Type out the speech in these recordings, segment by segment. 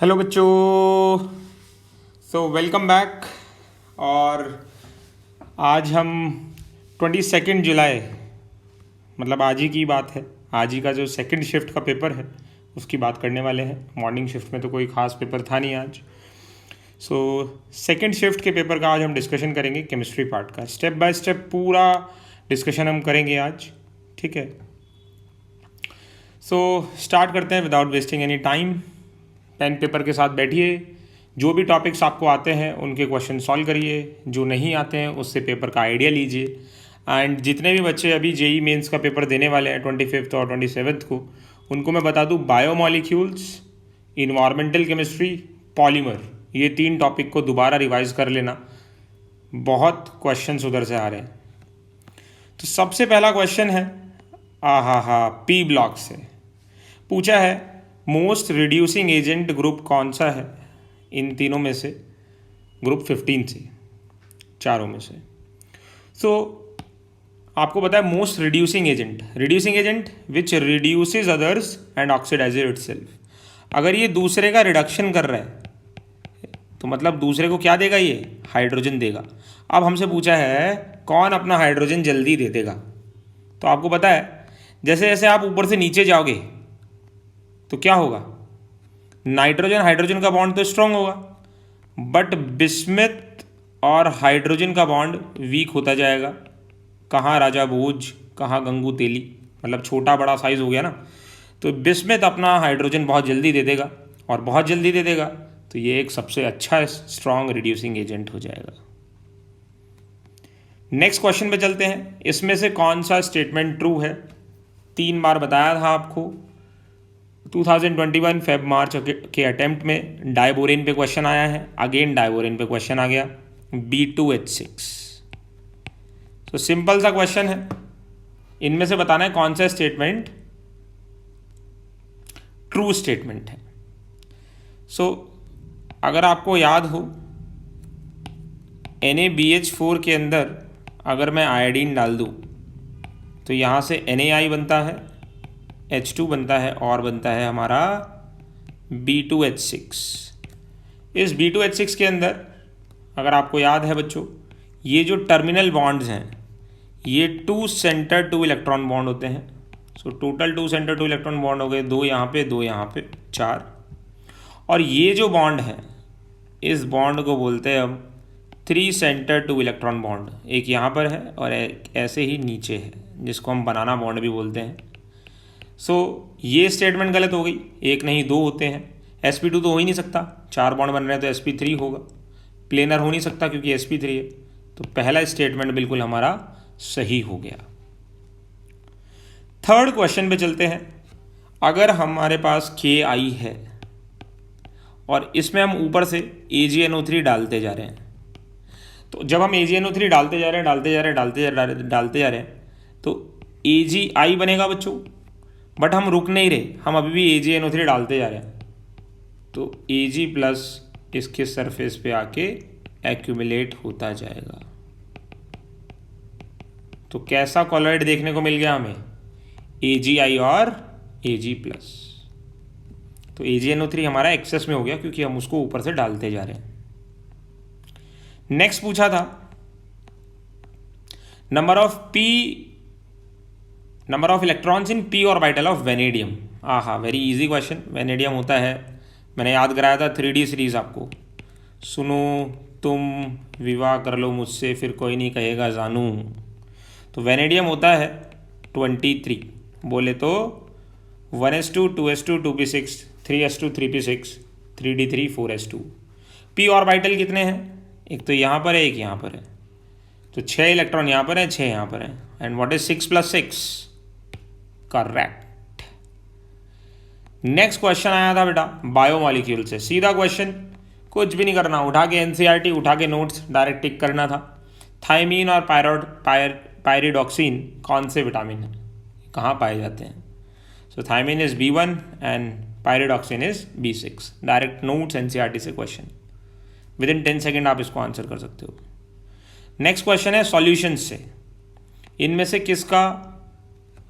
Hello बच्चों। Welcome back. और आज हम 22 जुलाई, मतलब आज ही की बात है। आज ही का जो सेकंड शिफ्ट का पेपर है उसकी बात करने वाले हैं। मॉर्निंग शिफ्ट में तो कोई ख़ास पेपर था नहीं आज। सेकंड शिफ्ट के पेपर का आज हम डिस्कशन करेंगे। केमिस्ट्री पार्ट का स्टेप बाय स्टेप पूरा डिस्कशन हम करेंगे आज, ठीक है। स्टार्ट करते हैं without wasting any time. Pen paper के साथ बैठिए, जो भी टॉपिक्स आपको आते हैं उनके क्वेश्चन सॉल्व करिए, जो नहीं आते हैं उससे पेपर का आइडिया लीजिए। एंड जितने भी बच्चे अभी जेई मेंस का पेपर देने वाले हैं 25 और 27 को, उनको मैं बता दूं बायोमॉलिक्यूल्स, इन्वायरमेंटल केमिस्ट्री, पॉलीमर, ये 3 टॉपिक को दोबारा रिवाइज कर लेना। बहुत क्वेश्चंस उधर से आ रहे हैं। तो सबसे पहला क्वेश्चन है पी ब्लॉक से पूछा है, मोस्ट रिड्यूसिंग एजेंट ग्रुप कौन सा है इन तीनों में से? ग्रुप 15 से, चारों में से। आपको पता है most reducing agent which reduces others and oxidises itself. अगर ये दूसरे का रिडक्शन कर रहा है तो मतलब दूसरे को क्या देगा? ये हाइड्रोजन देगा। अब हमसे पूछा है कौन अपना हाइड्रोजन जल्दी दे देगा। तो आपको पता है जैसे जैसे आप ऊपर से नीचे जाओगे तो क्या होगा? नाइट्रोजन हाइड्रोजन का बॉन्ड तो स्ट्रांग होगा, बट बिस्मथ और हाइड्रोजन का बॉन्ड वीक होता जाएगा। कहाँ राजा भोज, कहाँ गंगू तेली, मतलब छोटा बड़ा साइज हो गया ना। तो बिस्मथ अपना हाइड्रोजन बहुत जल्दी दे देगा, और बहुत जल्दी दे देगा तो ये एक सबसे अच्छा स्ट्रांग रिड्यूसिंग एजेंट हो जाएगा। नेक्स्ट क्वेश्चन पे चलते हैं। इसमें से कौन सा स्टेटमेंट ट्रू है? 3 बार बताया था आपको। 2021 फेब मार्च के अटेम्प्ट में डाइबोरेन पे क्वेश्चन आया है, अगेन डाइबोरेन पे क्वेश्चन आ गया B2H6। तो सिंपल सा क्वेश्चन है, इनमें से बताना है कौन सा स्टेटमेंट ट्रू स्टेटमेंट है। अगर आपको याद हो NaBH4 के अंदर अगर मैं आयोडीन डाल दूं तो यहाँ से NaI बनता है, H2 बनता है और बनता है हमारा B2H6। इस B2H6 के अंदर अगर आपको याद है बच्चों, ये जो टर्मिनल बॉन्ड्स हैं ये 2 सेंटर 2 इलेक्ट्रॉन बॉन्ड होते हैं। टोटल 2 सेंटर 2 इलेक्ट्रॉन बॉन्ड हो गए, 2 यहाँ पे 2 यहाँ पे, 4। और ये जो बॉन्ड है इस बॉन्ड को बोलते हैं हम 3 सेंटर 2 इलेक्ट्रॉन बॉन्ड। एक यहाँ पर है और एक ऐसे ही नीचे है जिसको हम बनाना बॉन्ड भी बोलते हैं। ये स्टेटमेंट गलत हो गई, एक नहीं 2 होते हैं। sp2 तो हो ही नहीं सकता, 4 बॉन्ड बन रहे हैं तो sp3 होगा। प्लेनर हो नहीं सकता क्योंकि sp3 है। तो पहला स्टेटमेंट बिल्कुल हमारा सही हो गया। थर्ड क्वेश्चन पे चलते हैं। अगर हमारे पास KI है और इसमें हम ऊपर से AgNO3 डालते जा रहे हैं, तो जब हम AgNO3 डालते जा रहे हैं तो AgI बनेगा बच्चों, बट हम रुक नहीं रहे, हम अभी भी AgNO3 डालते जा रहे हैं। तो Ag प्लस इसके सरफेस पे आके एक्यूमुलेट होता जाएगा। तो कैसा कॉलॉइड देखने को मिल गया हमें? AgI और Ag प्लस। तो AgNO3 हमारा एक्सेस में हो गया क्योंकि हम उसको ऊपर से डालते जा रहे हैं। नेक्स्ट पूछा था number of electrons in p orbital of vanadium. Very easy question. Vanadium होता है, मैंने याद कराया था 3D सीरीज आपको। सुनो तुम विवाह कर लो मुझसे, फिर कोई नहीं कहेगा जानू। तो वेनेडियम होता है 23, बोले तो 1s2 2s2 2p6 3s2 3p6 3d3 4s2। p orbital कितने हैं? एक तो यहाँ पर है, एक यहाँ पर है। तो 6 इलेक्ट्रॉन यहाँ पर है, 6 यहाँ पर है। And what is 6 + 6? Correct. Next question आया था बेटा बायोमॉलिक्यूल से। सीधा क्वेश्चन, कुछ भी नहीं करना, उठा के NCERT, उठा के नोट्स डायरेक्ट टिक करना था। थायमीन और पायरिडॉक्सिन कौन से विटामिन है, कहाँ पाए जाते हैं? Thiamine is B1 and pyridoxine is B6। Direct notes NCERT से क्वेश्चन, विद इन 10 सेकेंड आप इसको आंसर कर सकते हो। नेक्स्ट क्वेश्चन है सॉल्यूशन से, इनमें से किसका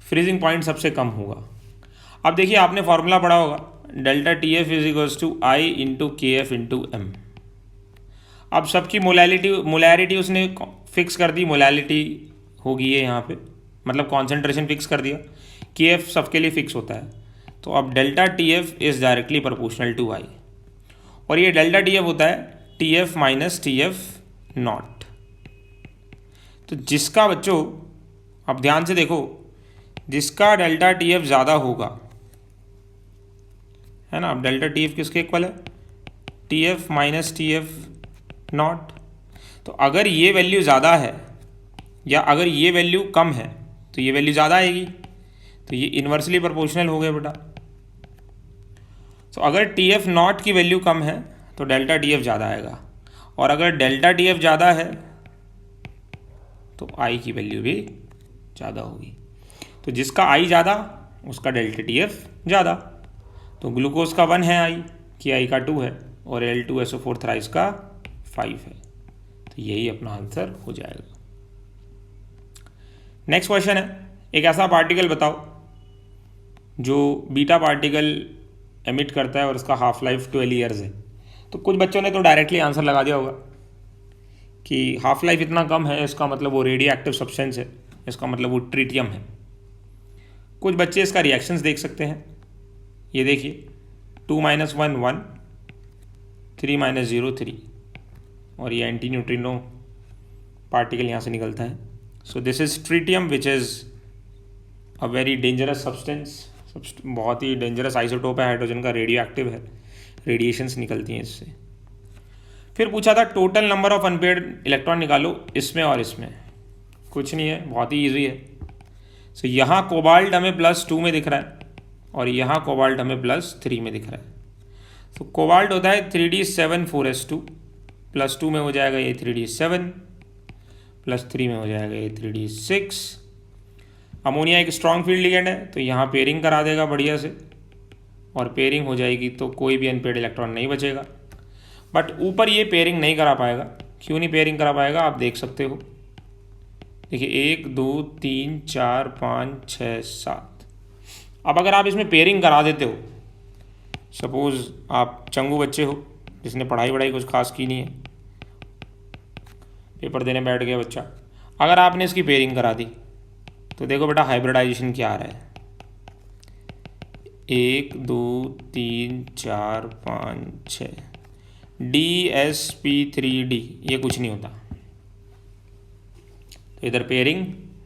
फ्रीजिंग पॉइंट सबसे कम होगा? अब देखिए आपने फॉर्मूला पढ़ा होगा delta T F is equals to I into K F into M. अब सबकी मोलैरिटी उसने फिक्स कर दी, मोलैरिटी होगी ये यहाँ पे, मतलब कॉन्सेंट्रेशन फिक्स कर दिया, के एफ सबके लिए फिक्स होता है। तो अब delta T F is directly proportional to I, और ये डेल्टा टी एफ होता है T F minus T F not. तो जिसका बच्चों, अब ध्यान से देखो, जिसका डेल्टा टी एफ ज़्यादा होगा, है ना, अब डेल्टा टी एफ किसके इक्वल है, T F minus T F not. तो अगर ये वैल्यू ज़्यादा है या अगर ये वैल्यू कम है तो ये वैल्यू ज़्यादा आएगी, तो ये इन्वर्सली प्रोपोर्शनल हो गया बेटा। तो अगर टी एफ नॉट की वैल्यू कम है तो डेल्टा टी एफ ज़्यादा आएगा, और अगर डेल्टा टी एफ ज़्यादा है तो आई की वैल्यू भी ज़्यादा होगी। तो जिसका आई ज़्यादा उसका डेल्टा टी एफ ज़्यादा। तो ग्लूकोज का 1 है आई, की आई का 2 है, और L2SO4 थ्राइस का 5 है। तो यही अपना आंसर हो जाएगा। नेक्स्ट क्वेश्चन है, एक ऐसा पार्टिकल बताओ जो बीटा पार्टिकल एमिट करता है और उसका हाफ लाइफ 12 ईयर्स है। तो कुछ बच्चों ने तो डायरेक्टली आंसर लगा दिया होगा कि हाफ लाइफ इतना कम है, इसका मतलब वो रेडियो एक्टिव सब्सटेंस है, इसका मतलब वो ट्रीटियम है। कुछ बच्चे इसका रिएक्शंस देख सकते हैं, ये देखिए 2 - 1 1, 3 - 0 3, और ये एंटी न्यूट्रिनो पार्टिकल यहाँ से निकलता है। So this is tritium which is a very dangerous substance, बहुत ही डेंजरस आइसोटोप है हाइड्रोजन का, रेडियो एक्टिव है, रेडिएशंस निकलती हैं इससे। फिर पूछा था total number of unpaired electron निकालो इसमें और इसमें। कुछ नहीं है, बहुत ही ईजी है। सो यहाँ कोबाल्ट हमें +2 में दिख रहा है और यहाँ कोबाल्ट हमें +3 में दिख रहा है। तो कोबाल्ट होता है 3d7 4s2, +2 में हो जाएगा ये 3d7, +3 में हो जाएगा ये 3d6। अमोनिया एक स्ट्रॉन्ग फील्ड लिगेंड है तो यहाँ पेयरिंग करा देगा बढ़िया से, और पेयरिंग हो जाएगी तो कोई भी अनपेयर्ड इलेक्ट्रॉन नहीं बचेगा। बट ऊपर ये पेयरिंग नहीं करा पाएगा। क्यों नहीं पेयरिंग करा पाएगा आप देख सकते हो, देखिए 1 2 3 4 5 6 7। अब अगर आप इसमें पेयरिंग करा देते हो, सपोज़ आप चंगू बच्चे हो जिसने पढ़ाई कुछ खास की नहीं है, पेपर देने बैठ गया बच्चा, अगर आपने इसकी पेयरिंग करा दी तो देखो बेटा हाइब्रिडाइजेशन क्या आ रहा है, 1 2 3 4 5 6, DsP3D, ये कुछ नहीं होता, तो इधर पेयरिंग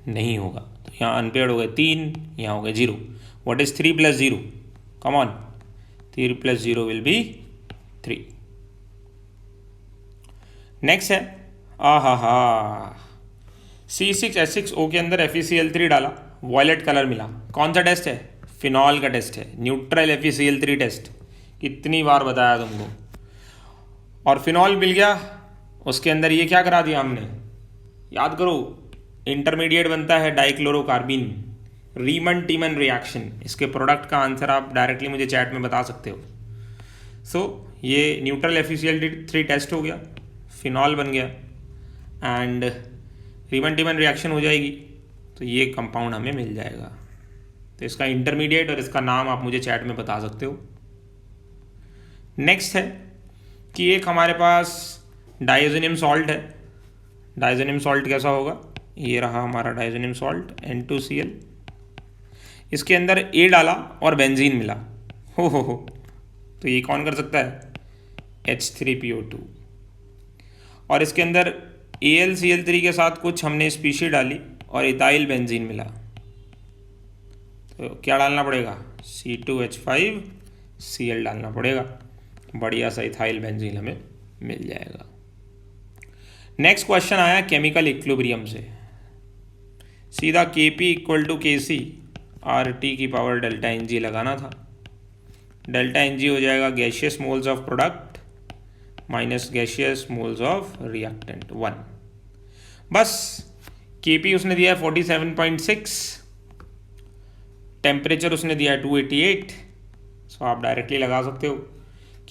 नहीं होगा। तो यहाँ अनपेयर्ड हो गए 3, यहाँ हो गए 0। What is 3 + 0? Come on, 3 + 0 will be 3। Next है, C6H6O के अंदर FeCl3 डाला, वॉयलेट कलर मिला। कौन सा टेस्ट है? फिनॉल का टेस्ट है, न्यूट्रल FeCl3 टेस्ट। कितनी बार बताया तुमको। और फिनॉल मिल गया, उसके अंदर ये क्या करा दिया हमने, याद करो, इंटरमीडिएट बनता है डाइक्लोरोकार्बिन, रीमन टीमन रिएक्शन। इसके प्रोडक्ट का आंसर आप डायरेक्टली मुझे चैट में बता सकते हो। सो ये न्यूट्रल FeCl3 टेस्ट हो गया, फिनॉल बन गया, एंड रीमन टीमन रिएक्शन हो जाएगी तो ये कंपाउंड हमें मिल जाएगा। तो इसका इंटरमीडिएट और इसका नाम आप मुझे चैट में बता सकते हो। नेक्स्ट है कि एक हमारे पास डाइज़ोनियम सॉल्ट है। डाइज़ोनियम सॉल्ट कैसा होगा, ये रहा हमारा डाइज़ोनियम सॉल्ट N2Cl। इसके अंदर A डाला और बेंजीन मिला, हो तो ये कौन कर सकता है, H3PO2। और इसके अंदर AlCl3 के साथ कुछ हमने स्पीशी डाली और इथाइल बेंजीन मिला, तो क्या डालना पड़ेगा, C2H5Cl डालना पड़ेगा। बढ़िया सा इथाइल बेंजीन हमें मिल जाएगा। नेक्स्ट क्वेश्चन आया केमिकल इक्विलिब्रियम से, सीधा Kp = Kc RT⁻ delta Ng लगाना था। डेल्टा Ng हो जाएगा gaseous moles of product minus gaseous moles of reactant 1। बस Kp उसने दिया है 47.6, टेम्परेचर उसने दिया है 288। सो आप डायरेक्टली लगा सकते हो।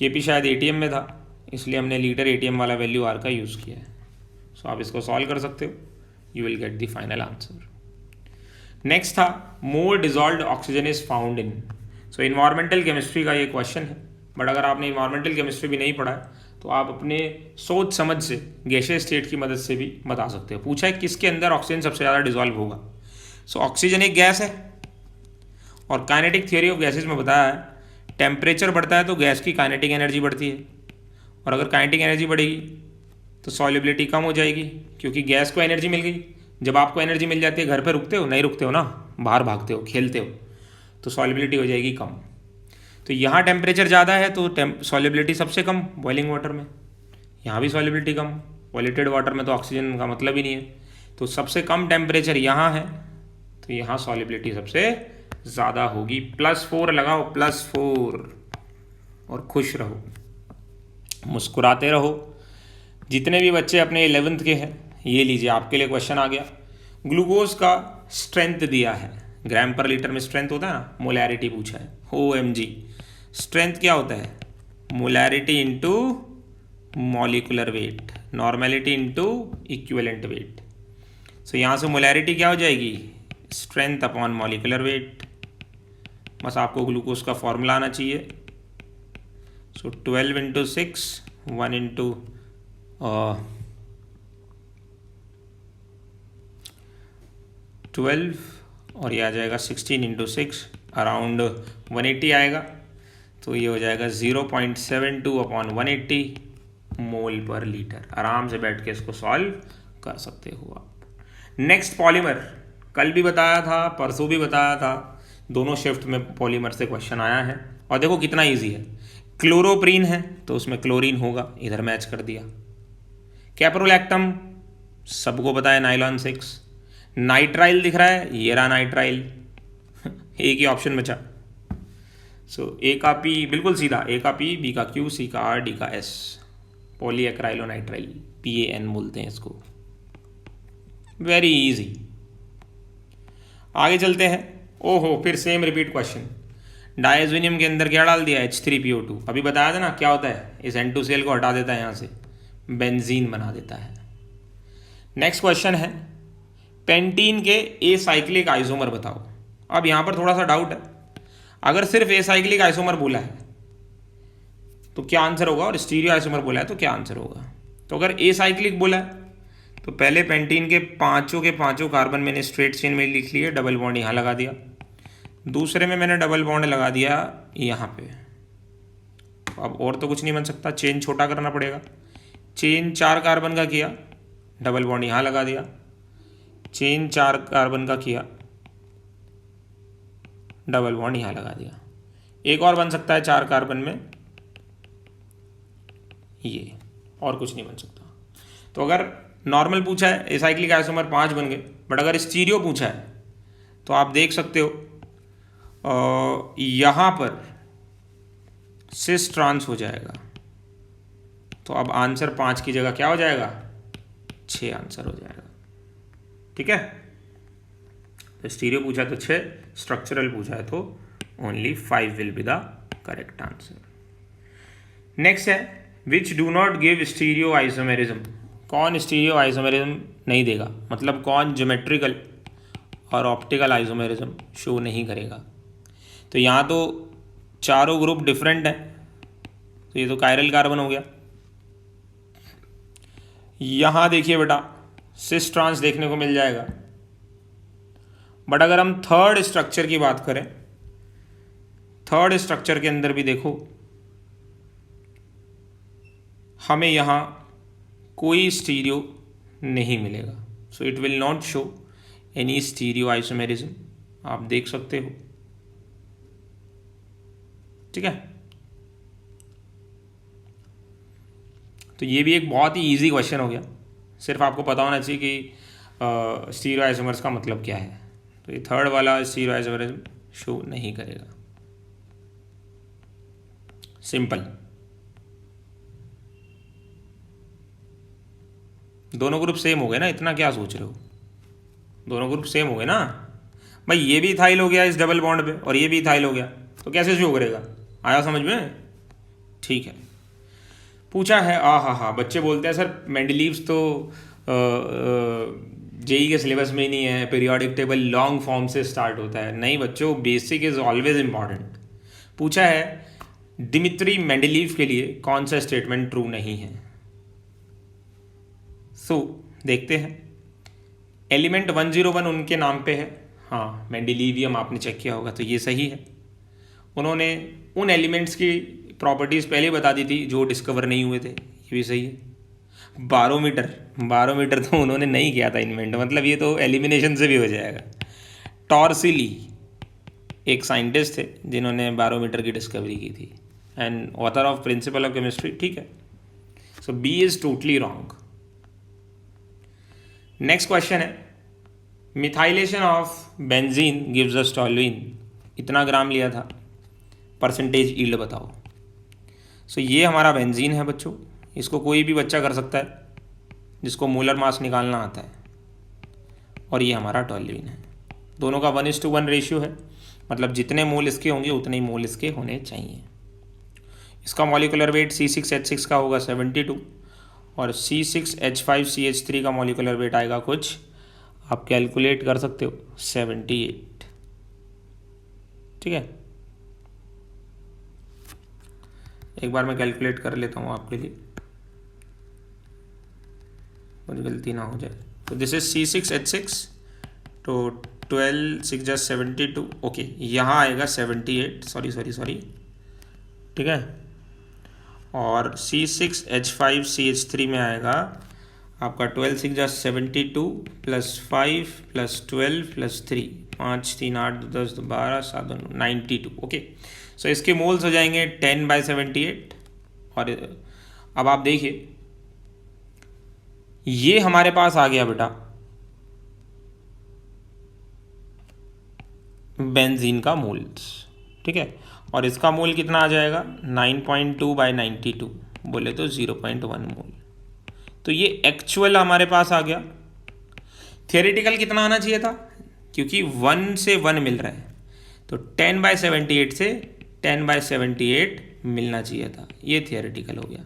Kp शायद ATM में था, इसलिए हमने लीटर ATM वाला वैल्यू R का यूज़ किया है। सो आप इसको सॉल्व कर सकते हो, you will get the final answer. Next था more dissolved oxygen is found in. So environmental chemistry का ये क्वेश्चन है, बट अगर आपने इन्वायरमेंटल केमिस्ट्री भी नहीं पढ़ा है तो आप अपने सोच समझ से गैसीय स्टेट की मदद से भी बता सकते हो। पूछा है किसके अंदर ऑक्सीजन सबसे ज़्यादा डिजॉल्व होगा। सो ऑक्सीजन एक गैस है और काइनेटिक थियोरी ऑफ गैसेज में बताया है टेम्परेचर बढ़ता है तो गैस की काइनेटिक एनर्जी बढ़ती है, और अगर काइनेटिक एनर्जी बढ़ेगी तो सॉल्युबिलिटी कम हो जाएगी क्योंकि गैस को एनर्जी मिल गई। जब आपको एनर्जी मिल जाती है घर पे रुकते हो नहीं, रुकते हो ना, बाहर भागते हो, खेलते हो, तो सॉल्युबिलिटी हो जाएगी कम। तो यहाँ टेम्परेचर ज़्यादा है तो सॉल्युबिलिटी सबसे कम बॉइलिंग वाटर में, यहाँ भी सॉल्युबिलिटी कम, पॉल्यूटेड वाटर में तो ऑक्सीजन का मतलब ही नहीं है। तो सबसे कम टेम्परेचर यहाँ है तो यहाँ सॉल्युबिलिटी सबसे ज़्यादा होगी। +4 लगाओ, +4, और खुश रहो, मुस्कुराते रहो। जितने भी बच्चे अपने 11th के हैं ये लीजिए आपके लिए क्वेश्चन आ गया। ग्लूकोज का स्ट्रेंथ दिया है, ग्राम पर लीटर में स्ट्रेंथ होता है ना, मोलैरिटी पूछा है, OMG। स्ट्रेंथ क्या होता है? Molarity into molecular weight, normality into equivalent weight. So यहाँ से मोलैरिटी क्या हो जाएगी? Strength upon molecular weight. बस आपको ग्लूकोज का फॉर्मूला आना चाहिए। सो 12 × 6, 1 × 12 और ये आ जाएगा 16 × 6, अराउंड 180 आएगा। तो ये हो जाएगा 0.72/180 मोल पर लीटर। आराम से बैठ के इसको सॉल्व कर सकते हो आप। नेक्स्ट पॉलीमर, कल भी बताया था, परसों भी बताया था, दोनों शिफ्ट में पॉलीमर से क्वेश्चन आया है। और देखो कितना इजी है। क्लोरोप्रीन है तो उसमें क्लोरीन होगा, इधर मैच कर दिया। कैप्रोलैक्टम सबको पता है, नाइलॉन 6। नाइट्राइल दिख रहा है, ये रहा नाइट्राइल। एक ही ऑप्शन बचा। सो ए का पी बिल्कुल सीधा, ए का पी, बी का क्यू, सी का आर, डी का एस। पॉलीएक्राइलोनाइट्राइल, PAN बोलते हैं इसको। Very easy. आगे चलते हैं। ओहो, फिर सेम रिपीट क्वेश्चन। डायज़ोनियम के अंदर क्या डाल दिया? H3PO2। अभी बताया था ना क्या होता है, इस N2Cl को हटा देता है, यहाँ से बेंजीन बना देता है। नेक्स्ट क्वेश्चन है, पेंटीन के एसाइक्लिक आइसोमर बताओ। अब यहाँ पर थोड़ा सा डाउट है, अगर सिर्फ एसाइक्लिक आइसोमर बोला है तो क्या आंसर होगा, और स्टीरियो आइसोमर बोला है तो क्या आंसर होगा। तो अगर एसाइक्लिक बोला है तो पहले पेंटीन के पाँचों कार्बन मैंने स्ट्रेट चेन में लिख लिए, डबल बॉन्ड यहाँ लगा दिया। दूसरे में मैंने डबल बॉन्ड लगा दिया यहाँ पे। अब और तो कुछ नहीं बन सकता, चेन छोटा करना पड़ेगा। चेन 4 कार्बन का किया, डबल बॉन्ड यहाँ लगा दिया। चेन 4 कार्बन का किया, डबल बॉन्ड यहाँ लगा दिया। एक और बन सकता है 4 कार्बन में, ये, और कुछ नहीं बन सकता। तो अगर नॉर्मल पूछा है एसाइक्लिक आइसोमर 5 बन गए, बट अगर स्टीरियो पूछा है तो आप देख सकते हो यहाँ पर सिस ट्रांस हो जाएगा। तो अब आंसर 5 की जगह क्या हो जाएगा? 6 आंसर हो जाएगा। ठीक है, तो स्टीरियो पूछा तो 6, स्ट्रक्चरल पूछा है तो only 5 will be the correct answer. Next है, which do not give stereo isomerism. कौन स्टीरियो आइसोमेरिज्म नहीं देगा, मतलब कौन ज्योमेट्रिकल और ऑप्टिकल आइसोमेरिज्म शो नहीं करेगा। तो यहाँ तो चारों ग्रुप डिफरेंट हैं, तो ये तो कायरल कार्बन हो गया। यहाँ देखिए बेटा, सिस ट्रांस देखने को मिल जाएगा। बट अगर हम थर्ड स्ट्रक्चर की बात करें, थर्ड स्ट्रक्चर के अंदर भी देखो, हमें यहाँ कोई स्टीरियो नहीं मिलेगा। So it will not show any stereo isomerism, आप देख सकते हो। ठीक है, तो ये भी एक बहुत ही इजी क्वेश्चन हो गया। सिर्फ आपको पता होना चाहिए कि स्टीरियो आइसोमर्स का मतलब क्या है। तो ये थर्ड वाला स्टीरियो आइसोमरिज्म शो नहीं करेगा। सिंपल। दोनों ग्रुप सेम हो गए ना, इतना क्या सोच रहे हो, दोनों ग्रुप सेम हो गए ना भाई। ये भी इथाइल हो गया इस डबल बॉन्ड पे और ये भी इथाइल हो गया, तो कैसे शो करेगा? आया समझ में? ठीक है। पूछा है, हाँ, बच्चे बोलते हैं सर मेंडलीव्स तो जेई के सिलेबस में ही नहीं है, पीरियोडिक टेबल लॉन्ग फॉर्म से स्टार्ट होता है। नहीं बच्चों, बेसिक इज ऑलवेज इंपॉर्टेंट। पूछा है दिमित्री मेंडेलीव के लिए कौन सा स्टेटमेंट ट्रू नहीं है। सो देखते हैं। एलिमेंट 101 उनके नाम पे है, हाँ मेंडेलीवियम आपने चेक किया होगा, तो ये सही है। उन्होंने उन एलिमेंट्स की प्रॉपर्टीज़ पहले बता दी थी जो डिस्कवर नहीं हुए थे, ये भी सही है। बारोमीटर तो उन्होंने नहीं किया था इन्वेंट, मतलब ये तो एलिमिनेशन से भी हो जाएगा। टॉर्सिली एक साइंटिस्ट थे जिन्होंने बारोमीटर की डिस्कवरी की थी, and author of principle of chemistry, ठीक है। So B is totally wrong. Next question है, methylation of benzene gives us toluene, इतना ग्राम लिया था, परसेंटेज यील्ड बताओ। सो ये हमारा बेंजीन है बच्चों, इसको कोई भी बच्चा कर सकता है जिसको मोलर मास निकालना आता है, और ये हमारा टॉल्यूइन है। दोनों का 1:1 रेशियो है, मतलब जितने मोल इसके होंगे उतने ही मोल इसके होने चाहिए। इसका मॉलिकुलर वेट C6H6 का होगा 72, और C6H5CH3 का मॉलिकुलर वेट आएगा कुछ, आप कैलकुलेट कर सकते हो, 78, ठीक है। एक बार मैं कैलकुलेट कर लेता हूँ आपके लिए, कुछ गलती ना हो जाए। तो दिस इज C6H6, तो 12 6 72, ओके, यहाँ आएगा 78, सॉरी, ठीक है। और C6H5CH3 में आएगा आपका 12 6 72 +5 +12 +3, 5 3 8 10 12 7 92, ओके। सो इसके मोल्स हो जाएंगे 10/78। और अब आप देखिए, ये हमारे पास आ गया बेटा बेंजीन का मोल्स, ठीक है। और इसका मोल कितना आ जाएगा 9.2/92, बोले तो 0.1 मोल। तो ये एक्चुअल हमारे पास आ गया। थियोरेटिकल कितना आना चाहिए था, क्योंकि 1 से 1 मिल रहा है, तो 10/78 से 10/78 मिलना चाहिए था, ये थियोरेटिकल हो गया।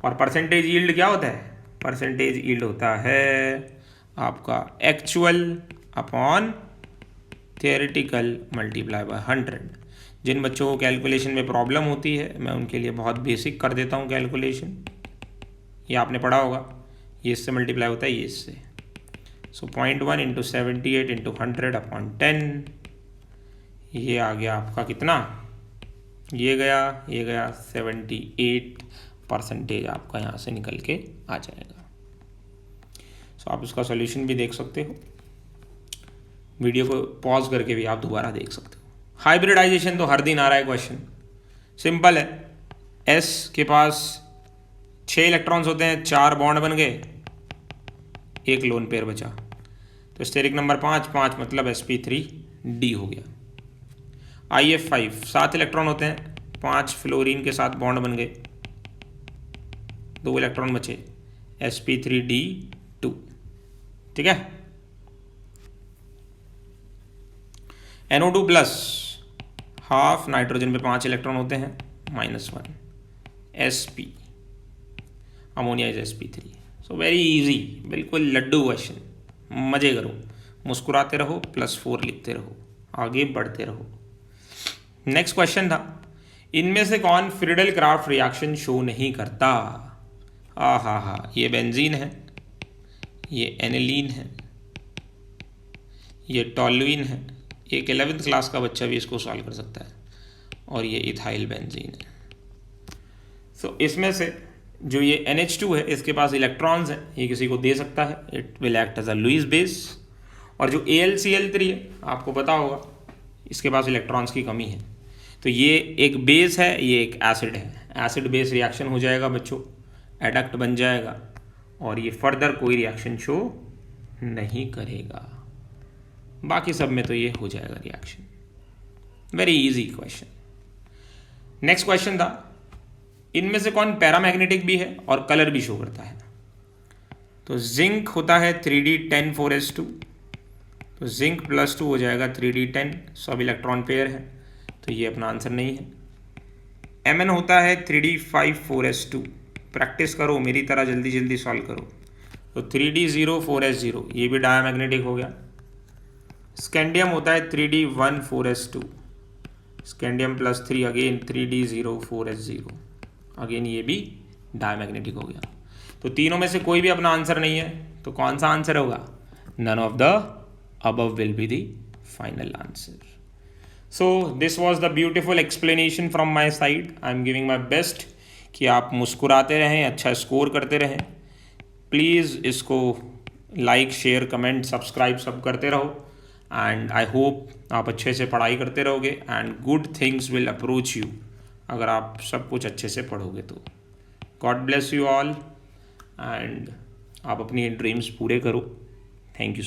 और परसेंटेज यील्ड क्या होता है, परसेंटेज यील्ड होता है आपका actual upon theoretical multiply by 100। जिन बच्चों को कैलकुलेशन में प्रॉब्लम होती है, मैं उनके लिए बहुत बेसिक कर देता हूँ कैलकुलेशन, ये आपने पढ़ा होगा, ये इससे मल्टीप्लाई होता है, ये इससे। सो 0.1 × 78 × 100/10, ये आ गया आपका कितना, ये गया 78% आपका यहाँ से निकल के आ जाएगा। सो आप इसका सॉल्यूशन भी देख सकते हो, वीडियो को पॉज करके भी आप दोबारा देख सकते हो। हाइब्रिडाइजेशन तो हर दिन आ रहा है क्वेश्चन, सिंपल है। S के पास 6 इलेक्ट्रॉन्स होते हैं, 4 बॉन्ड बन गए, एक लोन पेयर बचा, तो स्टेरिक नंबर 5 मतलब sp3d हो गया। IF5 7 इलेक्ट्रॉन होते हैं, 5 फ्लोरीन के साथ बॉन्ड बन गए, 2 इलेक्ट्रॉन बचे, sp3d2, ठीक है। NO2+ हाफ, नाइट्रोजन पे 5 इलेक्ट्रॉन होते हैं, -1, sp, ammonia is sp3। So very easy, बिल्कुल लड्डू क्वेश्चन, मजे करो, मुस्कुराते रहो, +4 लिखते रहो, आगे बढ़ते रहो। नेक्स्ट क्वेश्चन था, इनमें से कौन फ्रीडल क्राफ्ट रिएक्शन शो नहीं करता। हा, ये बेंजीन है, ये एनिलीन है, ये टॉल्यूइन है, एक 11th क्लास का बच्चा भी इसको सॉल्व कर सकता है, और ये इथाइल बेंजीन है। सो इसमें से जो ये NH2 है, इसके पास इलेक्ट्रॉन्स हैं, ये किसी को दे सकता है, it will act as a Lewis base. और जो AlCl3 है, आपको पता होगा, इसके पास इलेक्ट्रॉन्स की कमी है, तो ये एक बेस है, ये एक एसिड है, एसिड बेस रिएक्शन हो जाएगा बच्चों, एडक्ट बन जाएगा, और ये फर्दर कोई रिएक्शन शो नहीं करेगा। बाकी सब में तो ये हो जाएगा reaction. Very easy question. Next question था, इनमें से कौन पैरामैग्नेटिक भी है और कलर भी शो करता है। तो जिंक होता है 3d10 4s2, तो जिंक +2 हो जाएगा 3d10, सब इलेक्ट्रॉन पेयर है, तो ये अपना आंसर नहीं है। Mn होता है 3d5 4s2, प्रैक्टिस करो मेरी तरह, जल्दी जल्दी सॉल्व करो। तो 3d0 4s0, ये भी डायमैग्नेटिक हो गया। स्कैंडियम होता है 3d1 4s2, scandium +3 again 3d04s0, again ये भी डायमैग्नेटिक हो गया। तो तीनों में से कोई भी अपना आंसर नहीं है, तो कौन सा आंसर होगा? None of the above will be the final answer. So this was the beautiful explanation from my side. I am giving my best कि आप मुस्कुराते रहें, अच्छा स्कोर करते रहें। प्लीज़ इसको लाइक, शेयर, कमेंट, सब्सक्राइब सब करते रहो, एंड आई होप आप अच्छे से पढ़ाई करते रहोगे and good things will approach you अगर आप सब कुछ अच्छे से पढ़ोगे तो। God bless you all, and आप अपनी ड्रीम्स पूरे करो। Thank you.